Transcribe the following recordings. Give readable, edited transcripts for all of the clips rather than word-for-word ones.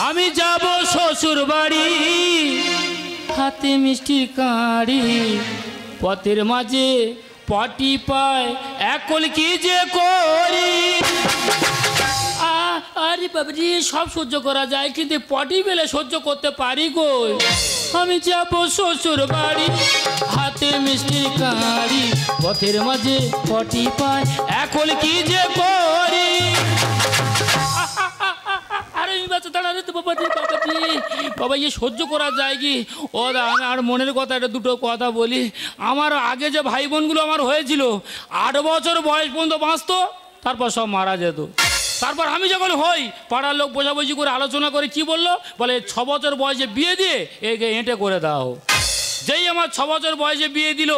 আমি যাব শ্বশুর বাড়ি, হাতে মিষ্টির কাঁড়ি, পথের মাঝে পটি পায় একল কি যে করি। আরে বাবাজি, সব সহ্য করা যায়, কিন্তু পটি পেলে সহ্য করতে পারি গো। আমি যাব শ্বশুর বাড়ি, হাতে মিষ্টির কাঁড়ি, পথের মাঝে পটি পায় একল কি যে করি। বাবা ইয়ে সহ্য করা যায় কি? ও দা, আমি আর মনের কথা একটা দুটো কথা বলি। আমার আগে যে ভাই বোনগুলো আমার হয়েছিল, 8 বছর বয়স পর্যন্ত বাঁচতো, তারপর সব মারা যেত। তারপর আমি যখন হই, পাড়ার লোক বোঝাবুঝি করে আলোচনা করে কি বললো, বলে 6 বছর বয়সে বিয়ে দিয়ে একে হেঁটে করে দাও। যেই আমার 6 বছর বয়সে বিয়ে দিল,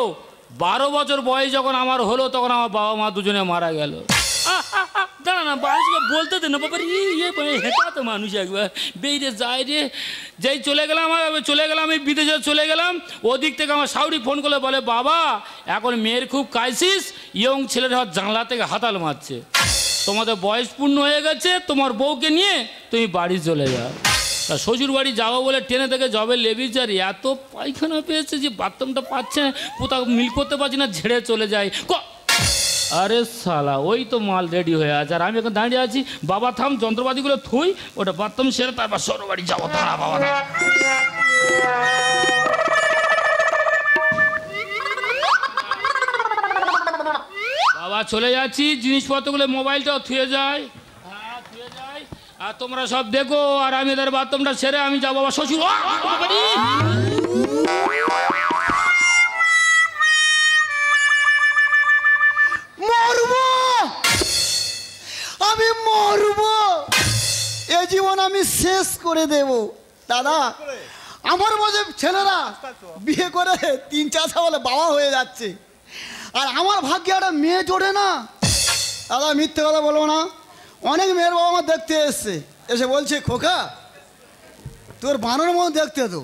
12 বছর বয়স যখন আমার হলো, তখন আমার বাবা মা দুজনে মারা গেল। দাঁড়া না, বাড়িকে বলতে দে না বাবা, হেঁটা তো মানুষ একবার বেরিয়ে যায় রে। যেই চলে গেলাম আমি বিদেশে চলে গেলাম। ওদিক থেকে আমার শাশুড়ি ফোন করলে বলে, বাবা এখন মেয়ের খুব ক্রাইসিস, ইয়ং ছেলেরা জানলা থেকে হাতাল মারছে, তোমাদের বয়স পূর্ণ হয়ে গেছে, তোমার বউকে নিয়ে তুমি বাড়ি চলে যাও। তা শ্বশুর বাড়ি যাবো বলে ট্রেনে থেকে জবে লেবিস, আর এত পায়খানা পেয়েছে যে বাথরুমটা পাচ্ছে না, কোথাও মিল করতে পারছি না, ঝেড়ে চলে যায়। আরে শালা, ওই তো মাল রেডি হয়ে আছে, আর আমি এখন দাঁড়িয়ে আছি। বাবা থাম, যন্ত্রপাতিগুলো থুই, ওটা বাথরুম সেরে তারপর শ্বশুর বাড়ি যাবো। দাঁড়া বাবা। বাবা চলে যাচ্ছি, জিনিসপত্রগুলো মোবাইলটাও থুয়ে যায়। হ্যাঁ থুয়ে যায়, আর তোমরা সব দেখো, আর আমি এদের বাথরুমটা সেরে আমি যাবো বাবা শ্বশুর বাড়ি। আমি মরবো, এ জীবন আমি শেষ করে দেব। দাদা, আমার মধ্যে ছেলেরা বিয়ে করে 3-4 বলে বাবা হয়ে যাচ্ছে, আর আমার ভাগ্যে একটা মেয়ে জোটে না। দাদা মিথ্যে কথা বলবো না, অনেক মেয়ের বাবা আমার দেখতে এসছে, এসে বলছে, খোকা তোর বানরের মতো দেখতে। তো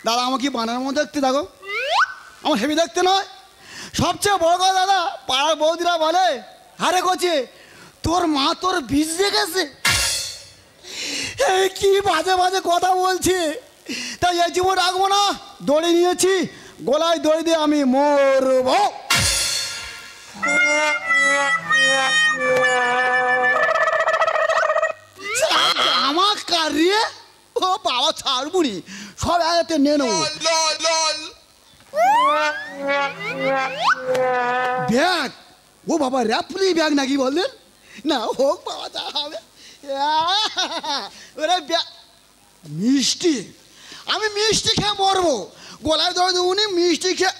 দাদা আমার কি বানরের মতো দেখতে? দেখো আমার হেভি দেখতে নয়। সবচেয়ে বড় কথা দাদা, পাড়ার বৌদিরা বলে, আরে কোচে তোর মা তোর বীজ রেখেছে। এই কি বাজে বাজে কথা বলছে। তাই এই জীবন রাখবো না, দড়ি নিয়েছি, গলায় দড়ি দিয়ে আমি মরব। আমার কারিয়ে ও বাবা ছাড়বুনি, সব আয়াতে নে নেবো। ব্যাগ, ও বাবা র্যাপলি ব্যাগ নাকি বললেন? না হোক বাবা, যা হবে। ওরে মিষ্টি, আমি মিষ্টি খেয়ে মরবো, গলায় ধরে দেবুনি, মিষ্টি খেয়ে।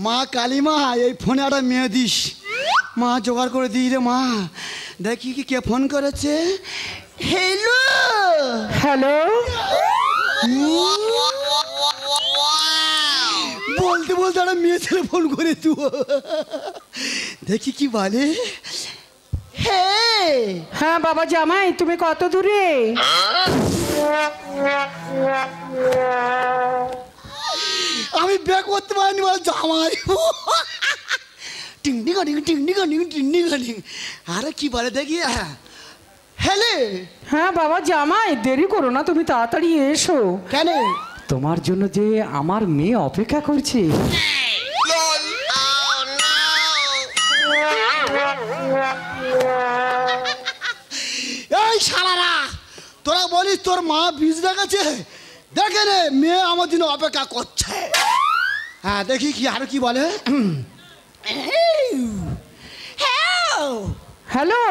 মা কালিমা, এই ফোনে একটা মেয়ে দিস মা, জোগাড় করে দিই রে মা। দেখি কি কে ফোন করেছে। হ্যালো হ্যালো, বলতে বলতে একটা মেয়ে ছেলে ফোন করে তু, দেখি কি বলে। হ্যাঁ বাবা জামাই, তুমি কত দূরে? আমি ব্যাক করতে পারিনি বল জামাই। টিংডিং টিংডিং টিংডিং। আরে কি বলে দেখি। হ্যালো। হ্যাঁ বাবা জামাই, দেরি করো না, তুমি তাড়াতাড়ি এসো। কেন? তোমার জন্য যে আমার মেয়ে অপেক্ষা করছে। এই শালারা, তোরা বলিস তোর মা বীজ রেখেছে, দেখে রে মেয়ে আমার জন্য অপেক্ষা করছে। হ্যাঁ দেখি কি আর কি বলে। হ্যালো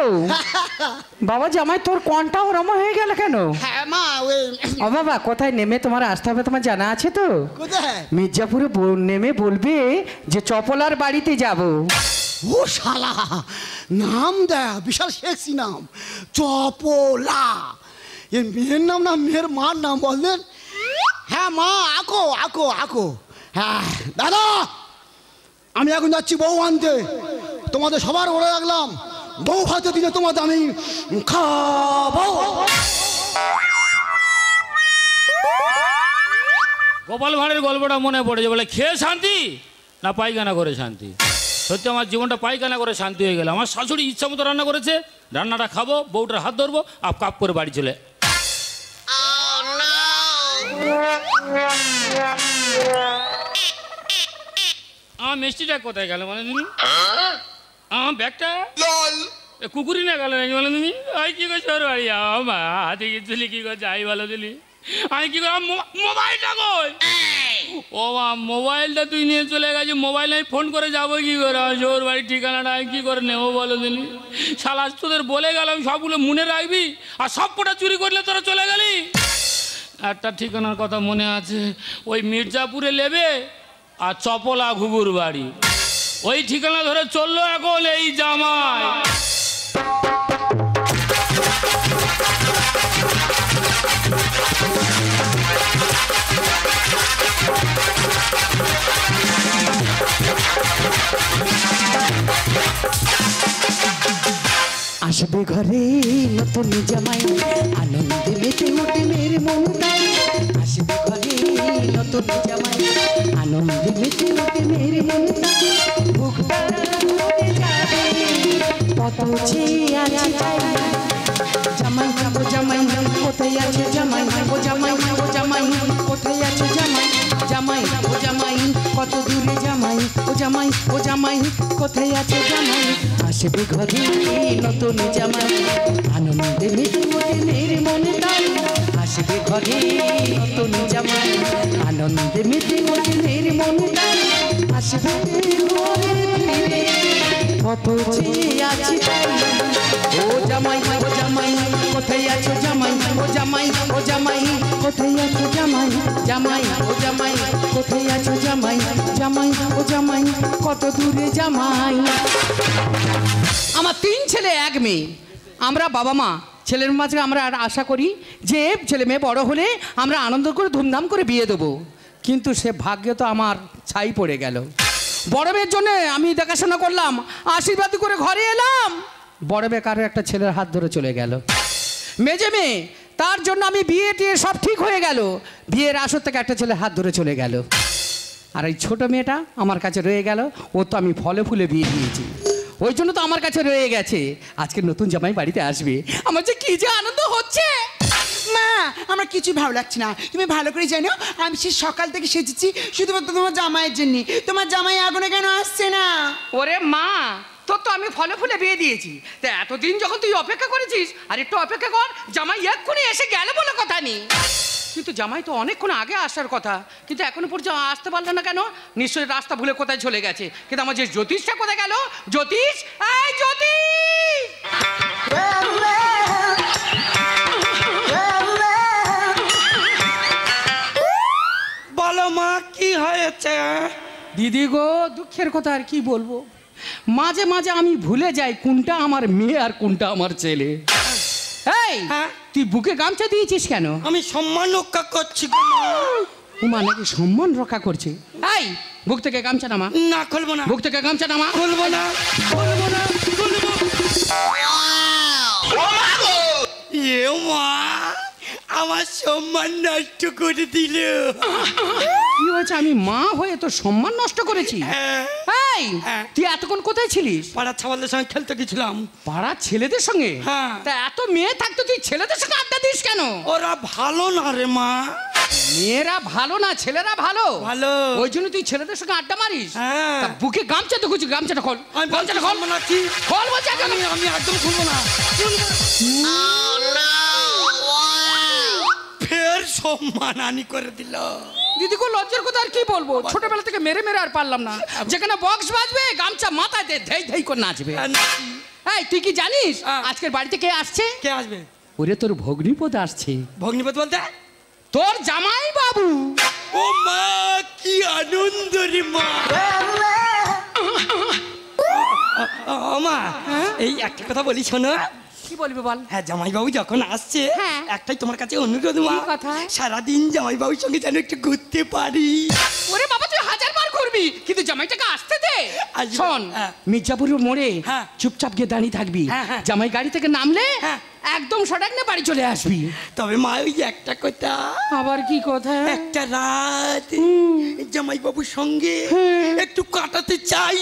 বাবা জামাই, তোর কোনটা ওরম হয়ে গেল কেন? হ্যাঁ মা, ওই ও বাবা, কোথায় নেমে তোমার আসতে হবে তোমার জানা আছে তো? কোথায়? মির্জাপুরে নেমে বলবে যে চপলার বাড়িতে যাব। ও শালা, নাম দেয় বিশাল সেক্সি নাম, চপলা। এ মেয়ের নাম না মেয়ের মার নাম বললেন? হ্যাঁ মা, আঁকো আঁকো আঁকো। হ্যাঁ দাদা, আমি এখন যাচ্ছি বউ আনতে। তোমাদের সবার বলে রাখলাম, বউ হাতে দিলে তোমাদের আমি খাবো। গোপাল ভাঁড়ের গল্পটা মনে পড়েছে, বলে খেয়ে শান্তি না পায়খানা করে শান্তি। সত্যি আমার জীবনটা পায়খানা করে শান্তি হয়ে গেল। আমার শাশুড়ি ইচ্ছা মতো রান্না করেছে, রান্নাটা খাবো, বউটার হাত ধরবো, আপ কাপ করে বাড়ি চলে। আমার মিষ্টিটা কোথায় গেল মানে তুমি? আমার ব্যাগটা কুকুরি না গেল নাকি বলো তুমি? ওই কি করছো বাড়ি মা হাতে গেছিলি কি করছো আই বলো দিলি আমি কি করলাম? মোবাইলটা কই? ও মা মোবাইলটা তুই নিয়ে চলে গেছি, মোবাইল আমি ফোন করে যাবো কি করে? জোর বাড়ির ঠিকানাটা আমি কী করে নেবো বলো দিলি? শালা তোদের বলে গেলাম সবগুলো মনে রাখবি, আর সব কটা চুরি করলে তোরা চলে গেলি। একটা ঠিকানার কথা মনে আছে, ওই মির্জাপুরে লেবে আর চপলা ঘুঘুর বাড়ি, ওই ঠিকানা ধরে চললো এখন এই জামাই। আসবে ঘরে নতুন জামাই, আনন্দে মেতে ওঠে মেরে মনটাই। আসবে ঘরে নতুন জামাই, আনন্দে মেতে ওঠে মেরে মনটাই। বুকটা ভরে যাবে কত চেয়ে আছে তাই। জামাই ও জামাই কোথায় আছে জামাই? ও জামাই ও জামাই কোথায় আছে জামাই? জামাই ও জামাই কত দূরে জামাই? ও জামাই ও জামাই কোথায় আছে জামাই? আসবে ঘরে নতুন জামাই, আনন্দে মেতে ওঠে মেরে মনটাই। আসবে ঘরে নতুন জামাই, আনন্দে মেতে ওঠে মেরে মনটাই। আসবে ঘরে ফিরে কত চেয়ে আছে তাই। ও জামাই ও জামাই কোথায় আছো জামাই? ও জামাই ও জামাই কোথায় আছো জামাই? জামাই ও জামাই কোথায় আছো জামাই? জামাই ও জামাই কত দূরে জামাই? আমার 3 ছেলে 1 মেয়ে, আমরা বাবা মা ছেলের মাঝে আমরা আর আশা করি যে ছেলে মেয়ে বড় হলে আমরা আনন্দ করে ধুমধাম করে বিয়ে দেবো, কিন্তু সে ভাগ্য তো আমার ছাই পড়ে গেল। বড় মেয়ের জন্য আমি দেখাশোনা করলাম, আশীর্বাদ করে ঘরে এলাম, বড় বেকার একটা ছেলের হাত ধরে চলে গেল। মেজে মেয়ে তার জন্য আমি বিয়ে টিয়ে সব ঠিক হয়ে গেল, বিয়ের আসর থেকে একটা ছেলে হাত ধরে চলে গেল। আর এই ছোট মেয়েটা আমার কাছে রয়ে গেল, ও তো আমি ফলে ফুলে বিয়ে দিয়েছি, ওই জন্য তো আমার কাছে রয়ে গেছে। আজকে নতুন জামাই বাড়িতে আসবে, আমার যে কি যে আনন্দ হচ্ছে। মা আমার কিছু ভালো লাগছে না, তুমি ভালো করে জানো আমি সে সকাল থেকে সেজেছি শুধুমাত্র তোমার জামাইয়ের জন্য। তোমার জামাই এখনো কেন আসছে না? ওরে মা তোর তো আমি ফলে ফুলে বিয়ে দিয়েছি, তা এতদিন যখন তুই অপেক্ষা করেছিস আর একটু অপেক্ষা কর, জামাই এক্ষুনি এসে গেল বলে কথা নেই। কিন্তু জামাই তো অনেকক্ষণ আগে আসার কথা, কিন্তু এখনো পর্যন্ত আসতে পারলো না কেন? নিশ্চয়ই রাস্তা ভুলে কোথায় চলে গেছে। কিন্তু আমার যে জ্যোতিষটা কোথায় গেল? জ্যোতিষ, এই জ্যোতিষ! বলো মা কি হয়েছে? দিদি গো দুঃখের কথা আর কি বলবো, মাঝে মাঝে আমি ভুলে যাই কোনটা আমার মেয়ে আর কোনটা আমার ছেলে। এই হ্যাঁ? তুই বুকে গামছা দিয়েছিস কেন? আমি সম্মান রক্ষা করছি গো মা। উমা নাকি সম্মান রক্ষা করছে। এই বুক থেকে গামছা নামা। না খুলবো না, বুক থেকে গামছা নামা। খুলবো না, খুলবো না, খুলবো। এ মা আমার সম্মান নষ্ট করে দিল। কি হয়েছে? আমি মা হয়ে তোর সম্মান নষ্ট করেছি? এই তুই এতক্ষণ কোথায় ছিলিস? পাড়ার ছাওয়ালদের সঙ্গে খেলতে গেছিলাম। পাড়ার ছেলেদের সঙ্গে? হ্যাঁ। তা এত মেয়ে থাকতো তুই ছেলেদের সঙ্গে আড্ডা দিস কেন? ওরা ভালো না রে মা। মেয়েরা ভালো না, ছেলেরা ভালো। ভালো। ওই জন্য তুই ছেলেদের সঙ্গে আড্ডা মারিস? হ্যাঁ। তা বুকে গামছা তো খুঁজছি, গামছাটা খোল। আমি গামছাটা খোল। খুলবো না, কি খোল বলছি আগে। আমি একদম খুলবো না। ফের সম্মান হানি করে দিল। দিদি গো লজ্জার কথা আর কি বলবো, ছোটবেলা থেকে মেরে মেরে আর পারলাম না। যেখানে বক্স বাজবে গামছা মাথায় দিয়ে ধেই ধেই করে নাচবে। এই তুই কি জানিস আজকের বাড়িতে কে আসছে? কে আসবে? ওরে তোর ভগ্নিপদ আসছে। ভগ্নিপতি বলতে? তোর জামাই বাবু। ও মা কি আনন্দ রে মা। ও মা এই একটা কথা বলি শোনো। কি বলবি বল। হ্যাঁ জামাইবাবু যখন আসছে হ্যাঁ। একটাই তোমার কাছে অনুরোধ মা, কি কথা? সারাদিন জামাইবাবুর সঙ্গে যেন একটু ঘুরতে পারি। ওরে বাবা তুই 1000 বার করবি, কিন্তু জামাইটাকে আসতে দে। আসবে। শোন হ্যাঁ। মির্জাপুরের মোড়ে হ্যাঁ। চুপচাপ গিয়ে দাঁড়িয়ে থাকবি। হ্যাঁ, হ্যাঁ। জামাই গাড়ি থেকে নামলে হ্যাঁ। একদম সটাক না বাড়ি চলে আসবি। তবে মা ওই একটা কথা, আবার কি কথা? একটা রাত জামাই বাবুর সঙ্গে একটু কাটাতে চাই।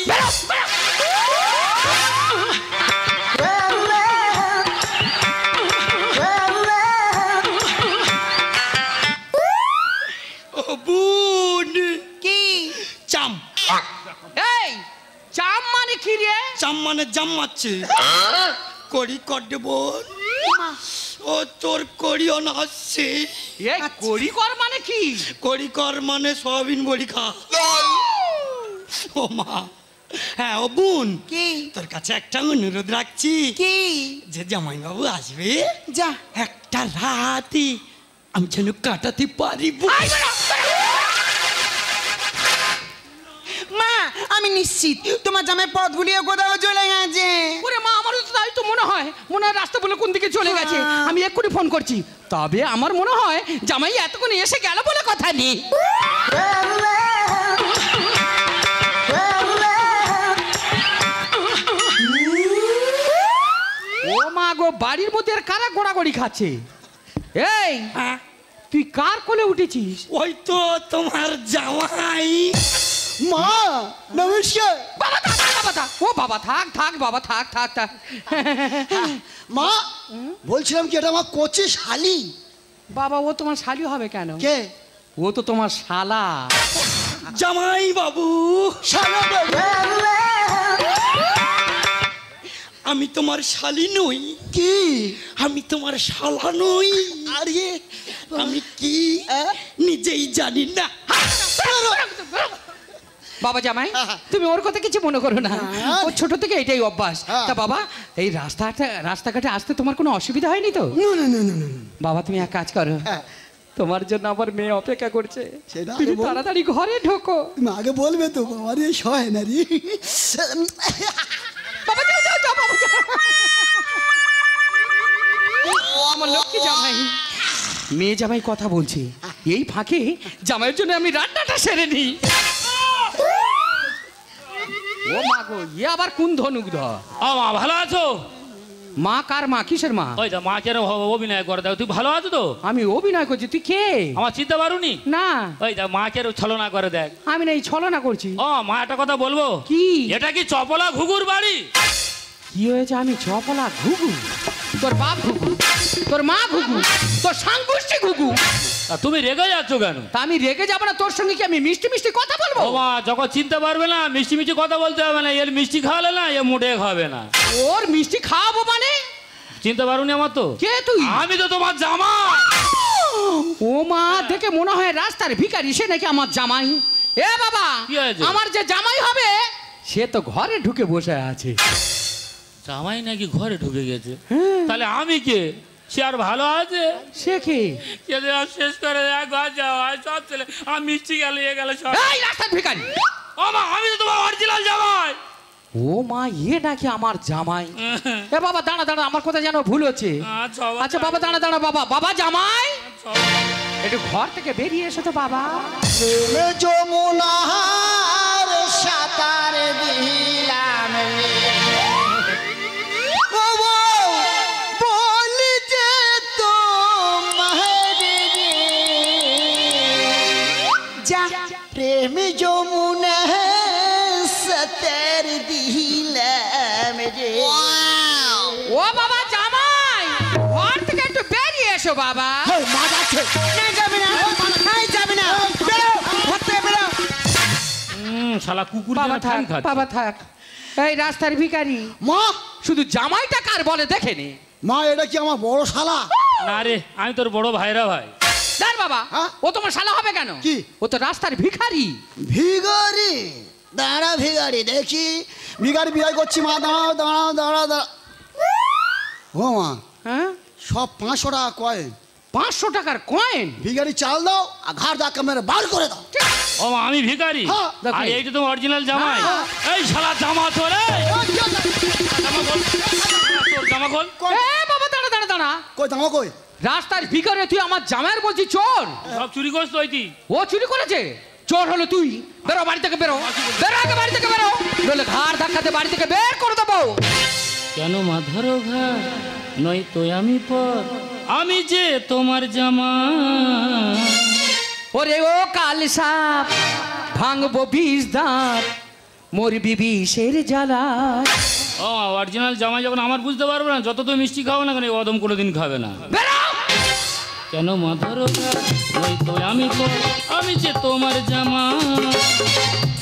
ও বোন, কি চাম এই চাম মানে কি রে? চাম মানে জাম্মাচ্ছে করি কড্ডে বোন। ও তোর করিও না আসছে। এই করি কর মানে কি? করি কর মানে সয়াবিন বড়ি খা। ও মা, হ্যাঁ ও বোন, কি তোর কাছে একটা অনুরোধ রাখছি, কি যে জামাই বাবু আসবে যা একটা রাতে আমি যেন কাটাতে পারি। মা আমি নিশ্চিত তোমার জামাই পথ ভুলিয়ে কোথাও চলে গেছে। ওরে মা, আমারও তো তাই তো মনে হয় রাস্তা বলে কোন দিকে চলে গেছে। আমি এক্ষুনি ফোন করছি। তবে আমার মনে হয় জামাই এতক্ষণ এসে গেল বলে কথা নেই। ও মা গো, বাড়ির মধ্যে আর কারা গোড়াগড়ি খাচ্ছে? এই তুই কার কোলে উঠেছিস? ওই তো তোমার জামাই। মা নমস্কার। বাবা থাক, বাবা থাক, ও বাবা থাক থাক, বাবা থাক থাক থাক। মা বলছিলাম কি এটা আমার কচি শালি। বাবা ও তোমার শালি হবে কেন? কে? ও তো তোমার শালা। জামাই বাবু, শালা আমি তোমার শালি নই। কি? আমি তোমার শালা নই। আরে আমি কি নিজেই জানি না। বাবা জামাই, তুমি ওর কথা কিছু মনে করো না। ও ছোট থেকে এটাই অভ্যাস। হ্যাঁ। তা বাবা, এই রাস্তাঘাটে আসতে তোমার কোনো অসুবিধা হয়নি তো? না। বাবা তুমি এক কাজ করো, হ্যাঁ। তোমার জন্য আমার মেয়ে অপেক্ষা করছে। সেটা তুমি আগে বল। তাড়াতাড়ি ঘরে ঢোকো। তুমি আগে বলবে তো, আমার এই সয় না রে। বাবা যাও যাও যাও, বাবা যাও। ও আমার লক্ষ্মী জামাই। মেয়ে জামাই কথা বলছে, এই ফাঁকে জামাইয়ের জন্য আমি রান্নাটা সেরে নিই। ও মা গো, এ আবার কোন ধনুক ধর? ও মা, ভালো আছো? মা কার মা? কিসের মা? ওই তো মা কেন অভিনয় করে দাও। তুই ভালো আছো তো? আমি অভিনয় করছি, তুই কে? আমার চিনতে পারুনি? না ওই তো মা কেন ছলনা করে দেখ। আমি না এই ছলনা করছি। ও মা, একটা কথা বলবো? কি? এটা কি চপলা ঘুঘুর বাড়ি? কি হয়েছে? আমি চপলা ঘুঘু? তোর বাপ ঘুঘু, তোর মা ঘুঘু, তোর সাংগুষ্টি ঘুঘু। তা তুমি রেগে যাচ্ছ কেন? তা আমি রেগে যাবো না? তোর সঙ্গে কি আমি মিষ্টি মিষ্টি কথা বলবো? ও মা, যখন চিনতে পারবে না মিষ্টি মিষ্টি কথা বলতে হবে না। এর মিষ্টি খাওয়ালে না এ মোটে খাবে না। ওর মিষ্টি খাওয়াবো মানে? চিনতে পারুনি আমার তো? কে তুই? আমি তো তোমার জামা। ও মা, দেখে মনে হয় রাস্তার ভিখারি, সে নাকি আমার জামাই। এ বাবা, কি হয়েছে? আমার যে জামাই হবে সে তো ঘরে ঢুকে বসে আছে। জামাই নাকি ঘরে ঢুকে গেছে? তাহলে আমি কে? সে আর ভালো আছে? সে কে? কে যে আর শেষ করে দেয় ঘর যাওয়া সব ছেলে। আমি মিষ্টি গেল এ গেল সব। এই রাস্তার ভিখারি! ও মা, আমি তো তোমার অরিজিনাল জামাই। ও মা, এ নাকি আমার জামাই? এ বাবা দাঁড়া দাঁড়া, আমার কথা যেন ভুল হচ্ছে। আচ্ছা বাবা দাঁড়া দাঁড়া, বাবা বাবা জামাই একটু ঘর থেকে বেরিয়ে এসো তো বাবা। যমুনার সাঁতার দিলাম রে। ও বউ, বলি যে তোমার রে, যা প্রেম যমুনার সাঁতার দিলাম রে। ও বাবা জামাই, ঘর থেকে একটু বেরিয়ে এসো বাবা। মা যাচ্ছে। না যাবে না, এই যাবে না, বেরো ঘর থেকে বেরো। শালা কুকুর বাবা যেন থাক, ঠ্যাং খাচ্ছে। বাবা থাক। এই রাস্তার ভিখারি, মা, শুধু জামাইটা কার বলে দেখে নে। মা এটা কি আমার বড় শালা? না রে, আমি তোর বড় ভাইরা ভাই। দাঁড় বাবা, হ্যাঁ? ও তোমার শালা হবে কেন? কি? ও তো রাস্তার ভিখারি। ভিখারি? দাঁড়া ভিখারি দেখি। ভিখারি বিয়ে করছি। মা দাঁড়াও দাঁড়াও দাঁড়াও দাঁড়া। ও মা, হ্যাঁ, সব 500 টাকা কয়েন। 500 টাকার কয়েন? ভিখারি চাল দাও আর ঘাড় ধাক্কা মেরে বার করে দাও। ও মা, আমি ভিখারি? হ্যাঁ। আর এইটা তো অরিজিনাল জামাই। হ্যাঁ। এই শালা জামা তো রে। জামা খোল। তোর জামা খোল। এ বাবা দাঁড়া দাঁড়া দাঁড়া, কই দাও কই? রাস্তার ভিখারি তুই আমার জামাইয়ের বলছি চোর? সব চুরি করছো ওই তুই? ও চুরি করেছে? চোর হলো তুই। বেরো বাড়ি থেকে, বেরো বেরো, আগে বাড়ি থেকে বেরো, নইলে ঘাড় ধাক্কাতে বাড়ি থেকে বের করে দেবো। কেন মাধার ঘাট নই তো আমি পর আমি যে তোমার জামাই। ওরে ও কাল সাপ ভাঙবো বিষ দাঁত মরবি বিষের জ্বালা। ও অরিজিনাল জামাই যখন আমার বুঝতে পারবে না, যত তো মিষ্টি খাও না কেন, এই অদম কোনোদিন খাবে না। কেন মাধার ঘাট নই তো আমি পর আমি যে তোমার জামাই।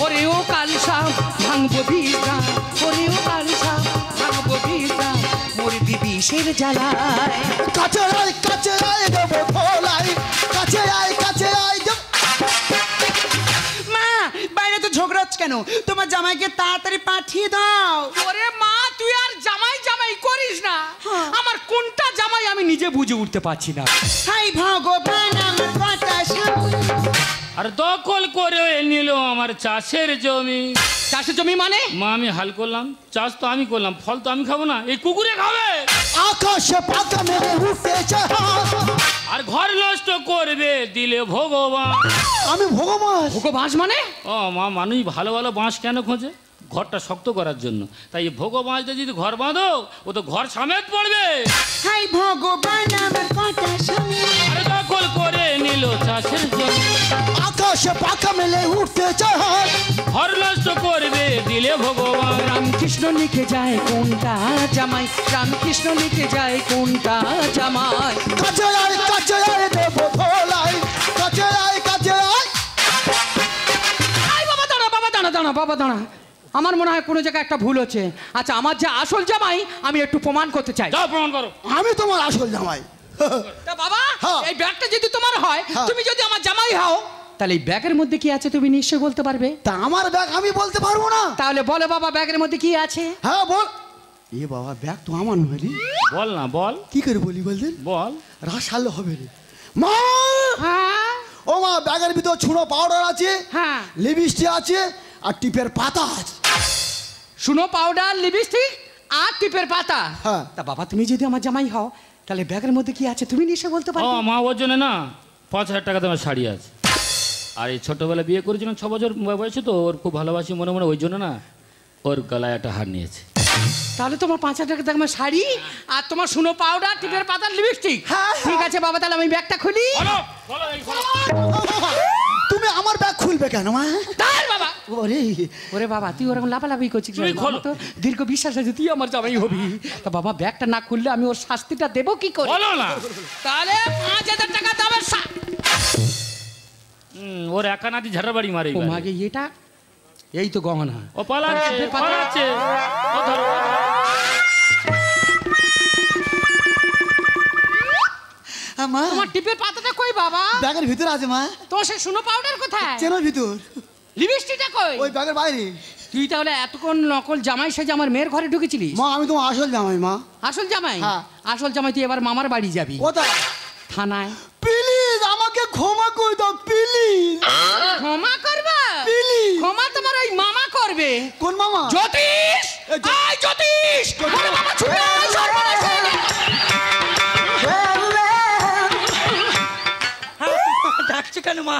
ওরে ও কাল সাপ ভাঙবো বিষ দাঁত, ওরে ও কাল সাপ ভাঙবো বিষ দাঁত মরবি বিষের জ্বালায়। কাছে আয় দেবো ধোলাই, কাছে আয় দেবো। মা বাইরে তো ঝগড়া হচ্ছে কেন? তোমার জামাইকে তাড়াতাড়ি পাঠিয়ে দাও। ওরে মা তুই আর জামাই জামাই করিস না, আমার কোনটা জামাই আমি নিজে বুঝে উঠতে পারছি না। হাই ভগবান আমার কথা শুন। আর দখল করে নিল আমার চাষের জমি। চাষের জমি মানে? মা আমি হাল করলাম, চাষ তো আমি করলাম, ফল তো আমি খাবো না, এই কুকুরে খাবে। আকাশে পাকা মেরে উঠেছে হাত। আর ঘর নষ্ট করবে দিলে ভগবান। আমি ভগবান। ভোগো বাঁশ মানে? ও মা, মানুষ ভালো ভালো বাঁশ কেন খোঁজে? ঘরটা শক্ত করার জন্য। তাই এই ভোগ বাঁশটা যদি ঘর বাঁধো, ও তো ঘর সমেত পড়বে। হাই ভগবান আমার কথা শুন। আরে দখল করে নিল চাষের জমি। আকাশে পাকা মেলে উঠেছে হাত। ঘর নষ্ট করবে দিলে ভগবান। রামকৃষ্ণ লিখে যায় কোনটা জামাই, রামকৃষ্ণ লিখে যায় কোনটা জামাই। কাছে আয় দেবো ধোলাই, কাছে আয়। আই বাবা দাঁড়া, বাবা দাঁড়া দাঁড়া, বাবা দাঁড়া। আমার মনে হয় কোনো জায়গায় একটা ভুল হচ্ছে। আচ্ছা আমার যে আসল জামাই আমি একটু প্রমাণ করতে চাই। যাও প্রমাণ করো। আমি তোমার আসল জামাই। তা বাবা হ্যাঁ। এই ব্যাগটা যদি তোমার হয়, হ্যাঁ। তুমি যদি আমার জামাই হও, তাহলে এই ব্যাগের মধ্যে কি আছে তুমি নিশ্চয়ই বলতে পারবে। তা আমার ব্যাগ আমি বলতে পারবো না। তাহলে বলো বাবা ব্যাগের মধ্যে কি আছে। হ্যাঁ বল। এ বাবা ব্যাগ তো আমার নয় রে। বল না, বল কি করে বলি বলতেন? বল। রাসালো হবে রে। মা, হ্যাঁ ও মা, ব্যাগের ভিতর ছুঁড়ো পাউডার আছে, হ্যাঁ লিপস্টিক আছে, আর টিপের পাতা আছে। শুনো পাউডার, লিপস্টিক আর টিপের পাতা। হ্যাঁ। তা বাবা তুমি যদি আমার জামাই হও, তাহলে ব্যাগের মধ্যে কি আছে তুমি নিশ্চয়ই বলতে ও পারবে। মা, ওর জন্য না 5,000 টাকা তোমার শাড়ি আছে। আর এই ছোটবেলা বিয়ে করেছিলাম 6 বছর বয়সে, তো ওর খুব ভালোবাসি মনে মনে, ওই জন্য না ওর গলায় একটা হার নিয়েছে। তাহলে তোমার 5,000 টাকা দামের শাড়ি আর তোমার শুনো পাউডার, টিপের পাতা, লিপস্টিক। হ্যাঁ, ঠিক আছে বাবা, তাহলে আমি ব্যাগটা খুলি। তুমি আমার ব্যাগ খুলবে কেন মা? তাই বাবা। ওরে ওরে বাবা তুই ওরকম লাফালাফি করছিস তুমি কেন? খোলো। আমার তো দীর্ঘ বিশ্বাস আছে তুই আমার জামাই হবি। তা বাবা ব্যাগটা না খুললে আমি ওর শাস্তিটা দেবো কি করে? বলো না। তাহলে 5,000 টাকা দামের ওর একা নাতি ঝাড়া বাড়ি মারে। ও মাগে এটা এই তো গহনা। ও পালাচ্ছে, পালাচ্ছে। ও ধরো। মা, তোমার টিপের পাতাটা কই বাবা? ব্যাগের ভিতরে আছে মা। তোমার সে শুনো পাউডার কোথায়? চেনের ভিতর, লিপস্টিকটা কই? ওই ব্যাগের বাইরে। তুই তাহলে এতক্ষণ নকল জামাই সেজে আমার মেয়ের ঘরে ঢুকেছিলিস? মা আমি তোমার আসল জামাই মা। আসল জামাই? হ্যাঁ। আসল জামাই তুই এবার মামার বাড়ি যাবি। কোথায়? থানায়। প্লিজ আমাকে ক্ষমা করে দাও প্লিজ। ক্ষমা করবা? Please. ক্ষমা তোমার ওই মামা করবে। কোন মামা? জ্যোতিষ, এই যে- আয় জ্যোতিষ। ওরে বাবা ছুটে আয়, সর্বনাশ হয়ে গেল। ডাকছে কেন মা?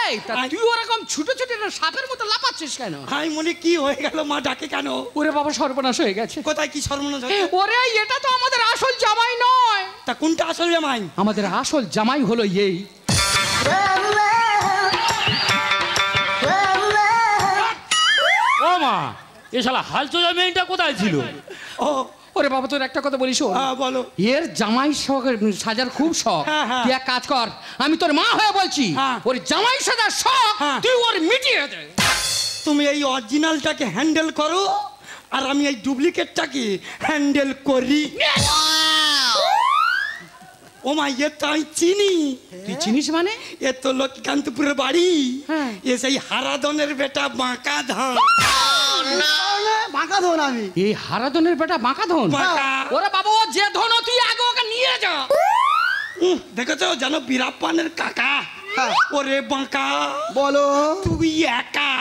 এই তা তুই ওরকম ছোট ছোট সাপের মতো লাফাচ্ছিস কেন? হাই মনে কি হয়ে গেল মা, ডাকে কেন? ওরে বাবা সর্বনাশ হয়ে গেছে। কোথায় কি সর্বনাশ হয়েছে? ওরে এটা তো আমাদের আসল জামাই নয়। তা কোনটা আসল জামাই? আমাদের আসল জামাই হলো এই। ও মা, এ শালা হাল চোজা মেয়েটা কোথায় ছিল? ও ওরে বাবা তোর একটা কথা বলিস, হ্যাঁ বলো। এর জামাই শখ সাজার খুব শখ। হ্যাঁ, হ্যাঁ। তুই এক কাজ কর, আমি তোর মা হয়ে বলছি, হ্যাঁ। ওর জামাই সাজার শখ হ্যাঁ। তুই ওর মিটিয়ে দে। তুমি এই অরিজিনালটাকে হ্যান্ডেল করো, আর আমি এই ডুপ্লিকেটটাকে হ্যান্ডেল করি। ও মা, এ তো আমি চিনি। তুই চিনিস মানে? এ তো লক্ষ্মীকান্তপুরের বাড়ি। হ্যাঁ। এ সেই হারাদনের বেটা বাঁকা ধান। বাঁকা ধন আমি। এই হারাধনের বেটা বাঁকা ধন? বাঁকা। ওরে বাবা ও যে ধন তুই আগে ওকে নিয়ে যা। দেখেছো জানো বীরাপ্পানের কাকা? হ্যাঁ। ওরে বাঁকা, বলো। তুই একা,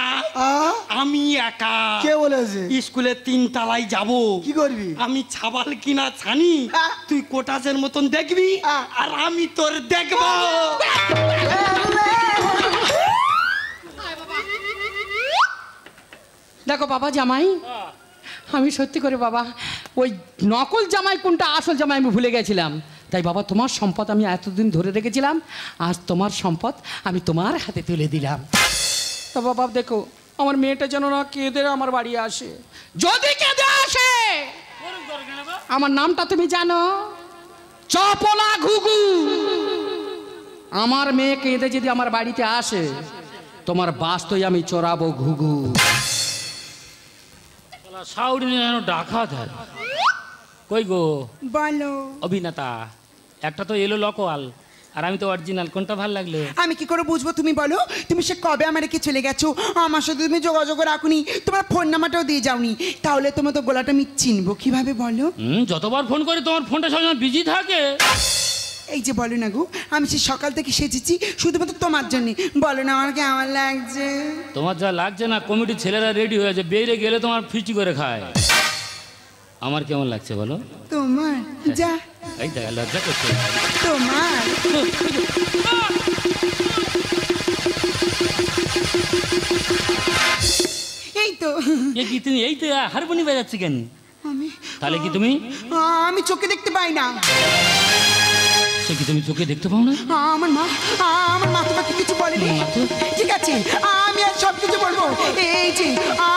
আমি একা। কে বলেছে? স্কুলে 3 তলায় যাব। কি করবি? আমি ছাবাল কিনা ছানি, হ্যাঁ। তুই কোটাসের মতন দেখবি, হ্যাঁ। আর আমি তোর দেখব। দেখো বাবা জামাই, আমি সত্যি করে বাবা ওই নকল জামাই কোনটা আসল জামাই আমি ভুলে গেছিলাম। তাই বাবা তোমার সম্পদ আমি এতদিন ধরে রেখেছিলাম, আজ তোমার সম্পদ আমি তোমার হাতে তুলে দিলাম। তা বাবা দেখো আমার মেয়েটা যেন না কেঁদে আমার বাড়ি আসে। যদি কেঁদে আসে, আমার নামটা তুমি জানো, চপলা ঘুঘু। আমার মেয়ে কেঁদে যদি আমার বাড়িতে আসে, তোমার বাস্তই আমি চড়াবো ঘুঘু। সাউরি যেন ডাকা দেয়। কই গো বলো অভিনেতা, একটা তো এলো লোকাল আর আমি তো অরিজিনাল, কোনটা ভালো লাগলো? আমি কি করে বুঝবো? তুমি বলো, তুমি সে কবে আমার রেখে চলে গেছো, আমার সাথে তুমি যোগাযোগ রাখুনি, তোমার ফোন নাম্বারটাও দিয়ে যাওনি, তাহলে তোমার তো গলাটা আমি চিনবো কিভাবে বলো? যতবার ফোন করি তোমার ফোনটা সবসময় বিজি থাকে। এই যে বলো না গো, আমি সে সকাল থেকে সেজেছি শুধুমাত্র তোমার জন্য, বলো না আমার কেমন লাগছে? তোমার যা লাগছে না, কমিটির ছেলেরা রেডি হয়ে আছে, বেরিয়ে গেলে তোমার ফিস্টি করে খায়। আমার কেমন লাগছে বলো? তোমার যা এই দেখা লজ্জা করছে তোমার। এই তো এ কি তুমি এই তো হারমোনি বাজাচ্ছি কেন? আমি তাহলে কি তুমি? আমি চোখে দেখতে পাই না। সে কি তুমি চোখে দেখতে পাও না? আমার মা তোমাকে কিছু বলেনি? ঠিক আছে, আমি আর সব কিছু বলবো। এই যে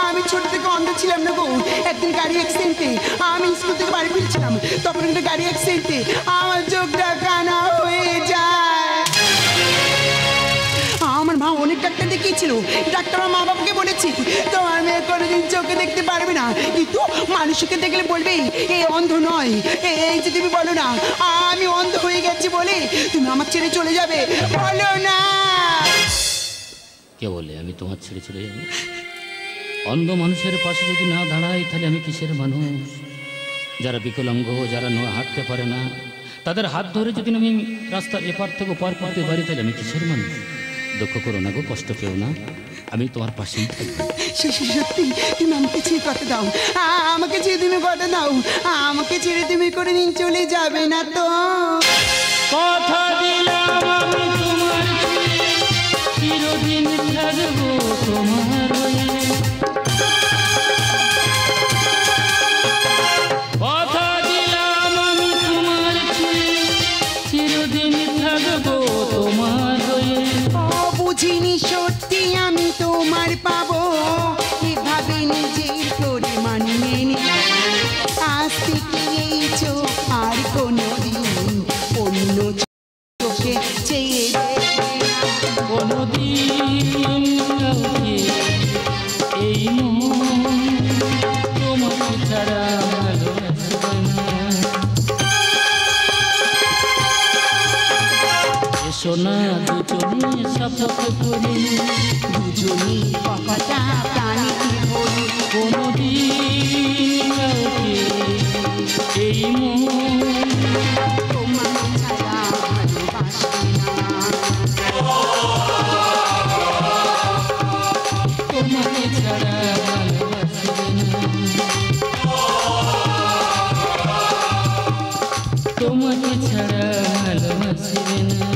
আমি ছোট থেকে অন্ধ ছিলাম না গো, একদিন গাড়ি অ্যাক্সিডেন্টে আমি স্কুল থেকে বাড়ি ফিরছিলাম, তখন একটা গাড়ি অ্যাক্সিডেন্টে আমার চোখটা কানা হয়ে যায়। আমার মা অনেক ডাক্তার দেখিয়েছিল, ডাক্তার আমার মা বাবাকে বলেছি তোমার মেয়ে কোনোদিন চোখে দেখতে পারবে না, কিন্তু মানুষকে দেখলে বলবে এ অন্ধ নয়। এই যে তুমি বলো না আমি অন্ধ হয়ে গেছি বলে তুমি আমার ছেড়ে চলে যাবে, বলো না। কে বলে আমি তোমার ছেড়ে চলে যাবো? অন্ধ মানুষের পাশে যদি না দাঁড়াই তাহলে আমি কিসের মানুষ? যারা বিকলাঙ্গ, যারা হাঁটতে পারে না, তাদের হাত ধরে যদি আমি রাস্তার এপার থেকে ওপার করতে পারি তাহলে আমি কিসের মানুষ? দুঃখ করো না গো, কষ্ট পেও না, আমি তোমার পাশেই থাকবো। সত্যি তুমি আমাকে ছেড়ে কথা দাও, আমাকে ছেড়ে তুমি কথা দাও, আমাকে ছেড়ে তুমি করে দিন চলে যাবে না তো? কথা দিলাম আমি তোমার চিরদিন থাকবো তোমার হয়ে। কথা দিলাম আমি তোমার চিরদিন থাকবো তোমার হয়ে। বুঝিনি সত্যি আমি তোমার পাবো, এভাবে নিজের করে মানিয়ে নিলাম। আজ থেকে এই চোখ আর কোনোদিন অন্য চোখে চেয়ে দেখবে না। কোনদিন কাউকে এই মন তোমাকে ছাড়া ভালোবাসবে না। এসো না দুজনে শপথ করি, দুজনেই কথা প্রাণে বলি, কোনদিন কাউকে এই মন তোমার ছাড়া ভালোবাসবে না। তোমাকে ছাড়া ভালোবাসবে না, তোমাকে ছাড়া ভালোবাসবে না।